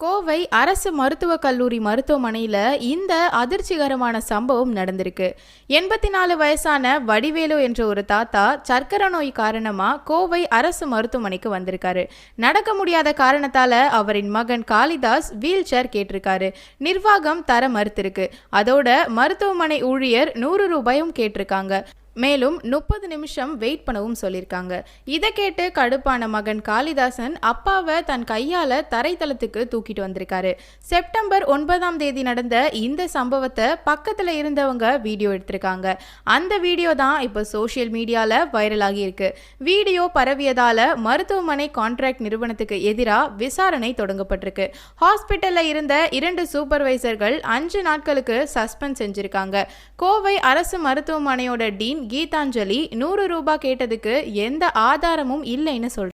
கோவை அரசு மருத்துவக் கல்லூரி மருத்துவமனையில் இந்த அதிர்ச்சிகரமான சம்பவம் நடந்திருக்கு. 84 வயசான வடிவேலு என்ற ஒரு தாத்தா சர்க்கரை நோய் காரணமாக கோவை அரசு மருத்துவமனைக்கு வந்திருக்காரு. நடக்க முடியாத காரணத்தால் அவரின் மகன் காளிதாஸ் வீல் சேர் கேட்டிருக்காரு. நிர்வாகம் தர மறுத்திருக்கு. அதோட மருத்துவமனை ஊழியர் 100 ரூபாயும் கேட்டிருக்காங்க. மேலும் 30 நிமிஷம் வெயிட் பண்ணவும் சொல்லியிருக்காங்க. இதை கேட்டு கடுப்பான மகன் காளிதாசன் அப்பாவை தன் கையால் தரைத்தளத்துக்கு தூக்கிட்டு வந்திருக்காரு. செப்டம்பர் 9ஆம் தேதி நடந்த இந்த சம்பவத்தை பக்கத்தில் இருந்தவங்க வீடியோ எடுத்திருக்காங்க. அந்த வீடியோ தான் இப்போ சோஷியல் மீடியாவில் வைரலாகி இருக்கு. வீடியோ பரவியதால் மருத்துவமனை கான்ட்ராக்ட் நிறுவனத்துக்கு எதிராக விசாரணை தொடங்கப்பட்டிருக்கு. ஹாஸ்பிட்டலில் இருந்த 2 சூப்பர்வைசர்கள் 5 நாட்களுக்கு சஸ்பெண்ட் செஞ்சிருக்காங்க. கோவை அரசு மருத்துவமனையோட டீன் கீதாஞ்சலி 100 ரூபாய் கேட்டதுக்கு எந்த ஆதாரமும் இல்லைன்னு சொல்றாங்க.